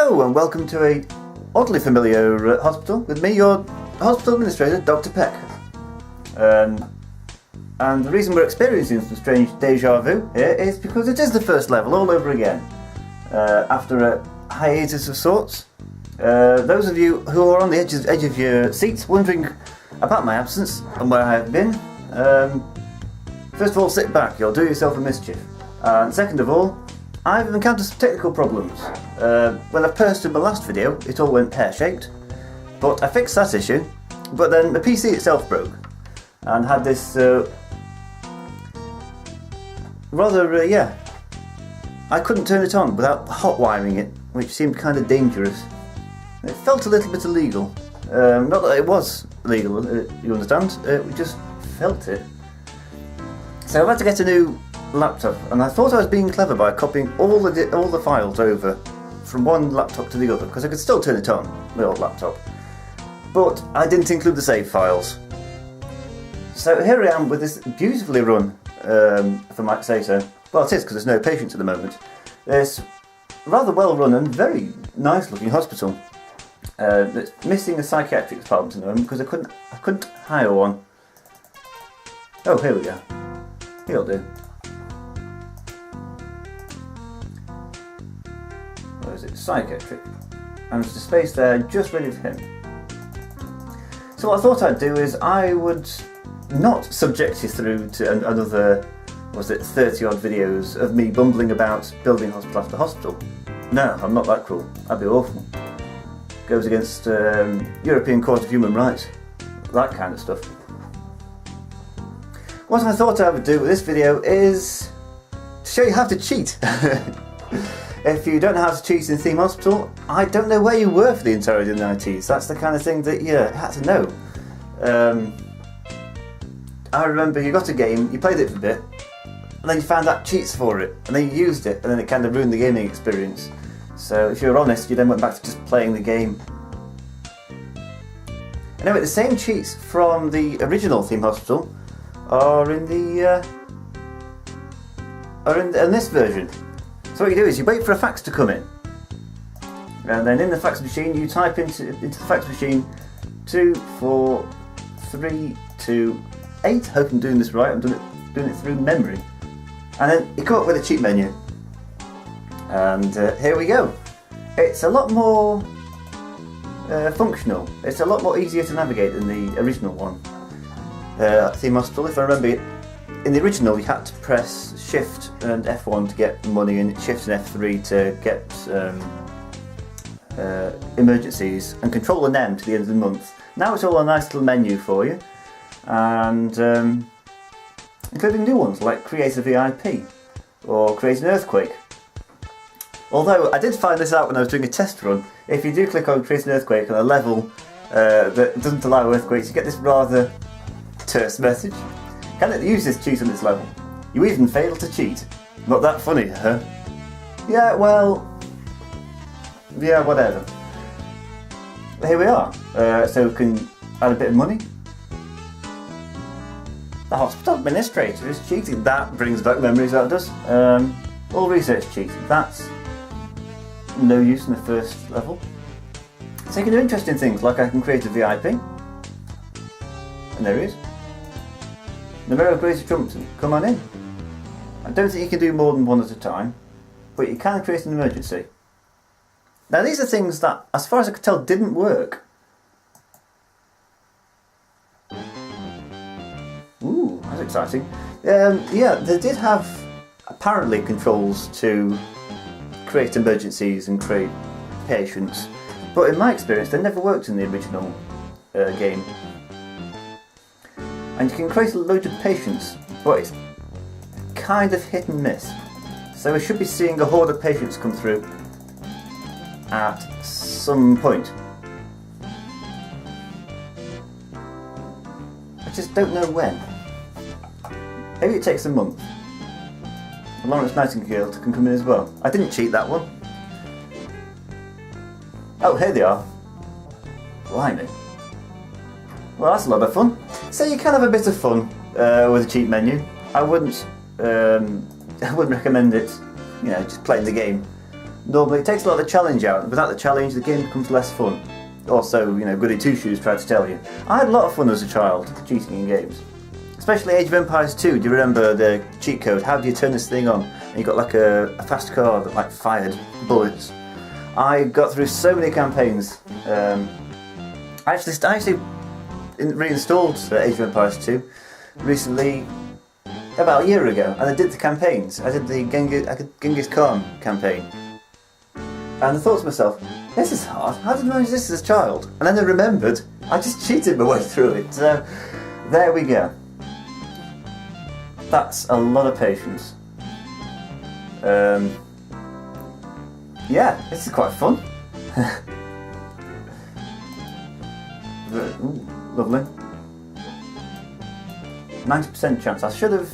Hello and welcome to a oddly familiar hospital with me, your hospital administrator, Dr. Peck. And the reason we're experiencing some strange deja vu here is because it is the first level all over again. After a hiatus of sorts. Those of you who are on the edge of your seats wondering about my absence and where I have been, first of all, sit back, you'll do yourself a mischief. And second of all, I've encountered some technical problems. When I posted my last video, it all went pear-shaped, but I fixed that issue, but then the PC itself broke and had this I couldn't turn it on without hot wiring it, which seemed kind of dangerous. It felt a little bit illegal. Not that it was illegal, you understand, we just felt it. So I've had to get a new laptop, and I thought I was being clever by copying all the files over from one laptop to the other, because I could still turn it on, the old laptop. But I didn't include the save files. So here I am with this beautifully run, if I might say so. Well, it is, because there's no patients at the moment. This rather well run and very nice looking hospital. That's missing a psychiatric department at the moment because I couldn't hire one. Oh, here we go. He'll do. Where is it? Psychiatric. And there's a space there just ready for him. So what I thought I'd do is I would not subject you through to another, 30 odd videos of me bumbling about building hospital after hospital. No, I'm not that cruel. That'd be awful. Goes against European Court of Human Rights. That kind of stuff. What I thought I would do with this video is to show you how to cheat. If you don't know how to cheat in Theme Hospital, I don't know where you were for the entirety of the 90s. That's the kind of thing that you had to know. I remember you got a game, you played it for a bit, and then you found out cheats for it, and then you used it, and then it kind of ruined the gaming experience. So if you're honest, you then went back to just playing the game. Anyway, the same cheats from the original Theme Hospital are in this version. So what you do is you wait for a fax to come in, and then in the fax machine you type into the fax machine 24328. Hope I'm doing this right. I'm doing it through memory, and then you come up with a cheat menu, and here we go. It's a lot more functional. It's a lot more easier to navigate than the original one. Theme Hospital, if I remember it, in the original you had to press Shift and F1 to get money and Shift and F3 to get emergencies, and Control and M to the end of the month. Now it's all a nice little menu for you, and including new ones like Create a VIP or Create an Earthquake. Although I did find this out when I was doing a test run. If you do click on Create an Earthquake on a level that doesn't allow earthquakes, you get this rather terse message. Can it use this cheat on this level? You even failed to cheat. Not that funny, huh? Yeah, well... yeah, whatever. Here we are. So we can add a bit of money. The hospital administrator is cheating. That brings back memories, that does. All research cheating. That's no use in the first level. So you can do interesting things, like I can create a VIP. And there he is. Numero Gracie Trumpton, come on in. I don't think you can do more than one at a time, but you can create an emergency. Now these are things that, as far as I could tell, didn't work. Ooh, that's exciting. Yeah, they did have, apparently, controls to create emergencies and create patients, but in my experience they never worked in the original game. And you can create a load of patients, but it's kind of hit and miss. So we should be seeing a horde of patients come through at some point. I just don't know when. Maybe it takes a month. Lawrence Nightingale can come in as well. I didn't cheat that one. Oh, here they are. Blimey. Well, that's a lot of fun. So you can have a bit of fun with a cheat menu. I wouldn't recommend it, just playing the game. normally it takes a lot of the challenge out, and without the challenge the game becomes less fun. Also, you know, goody two-shoes tried to tell you. I had a lot of fun as a child, cheating in games. Especially Age of Empires 2, do you remember the cheat code? How do you turn this thing on? And you got like a fast car that like fired bullets. I got through so many campaigns. I actually reinstalled Age of Empires 2 recently, about a year ago, and I did the campaigns. I did the Genghis Khan campaign. And I thought to myself, this is hard, how did I manage this as a child? And then I remembered, I just cheated my way through it. So, there we go. That's a lot of patience. Yeah, this is quite fun. Ooh, lovely. 90% chance. I should have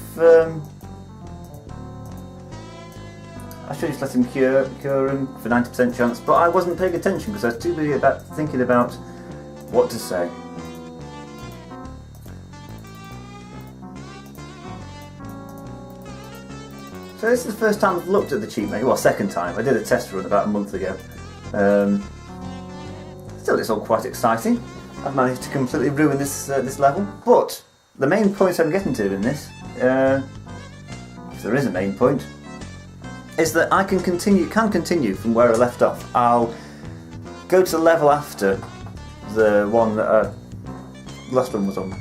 just let him cure him for 90% chance, but I wasn't paying attention because I was too busy thinking about what to say. So this is the first time I've looked at the cheat menu. Well, second time. I did a test run about a month ago. Still, it's all quite exciting. I've managed to completely ruin this level, but the main point I'm getting to in this, if there is a main point, is that I can continue from where I left off. I'll go to the level after the one that the last one was on.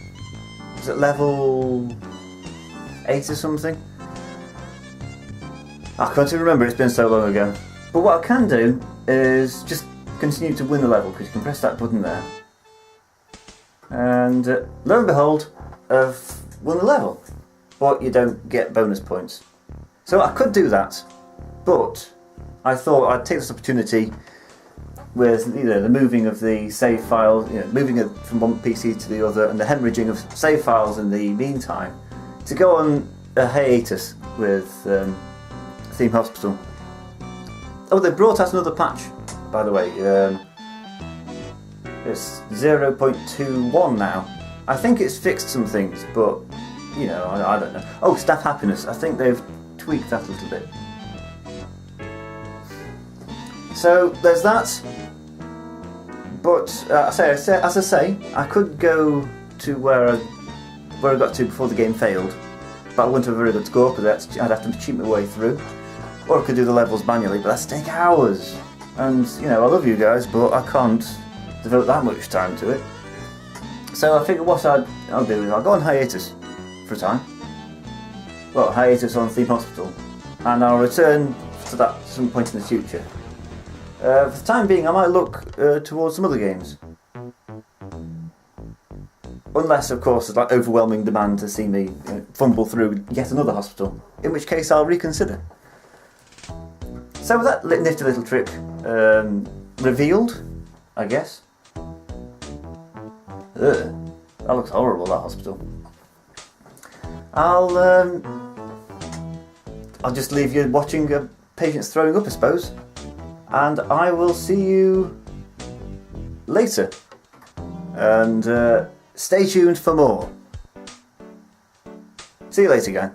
Was it level 8 or something? I can't even remember, it's been so long ago. But what I can do is just continue to win the level, because you can press that button there. And lo and behold, I've won the level. But you don't get bonus points. So I could do that, but I thought I'd take this opportunity with the moving of the save files, moving it from one PC to the other, and the hemorrhaging of save files in the meantime, to go on a hiatus with Theme Hospital. Oh, they brought out another patch, by the way. It's 0.21 now. I think it's fixed some things, but I don't know. Oh, staff happiness. I think they've tweaked that a little bit. So there's that. But as I say, I could go to where I got to before the game failed, but I wouldn't have a very good score because I'd have to cheat my way through. Or I could do the levels manually, but that's take hours. And I love you guys, but I can't devote that much time to it. So I figured what I'll do is I'll go on hiatus for a time. Well, hiatus on Theme Hospital, and I'll return to that at some point in the future. For the time being, I might look towards some other games. Unless, of course, there's like overwhelming demand to see me fumble through yet another hospital, in which case I'll reconsider. So with that nifty little trick revealed, I guess. Ugh, that looks horrible, that hospital. I'll just leave you watching patients throwing up, I suppose. And I will see you later. And stay tuned for more. See you later, gang.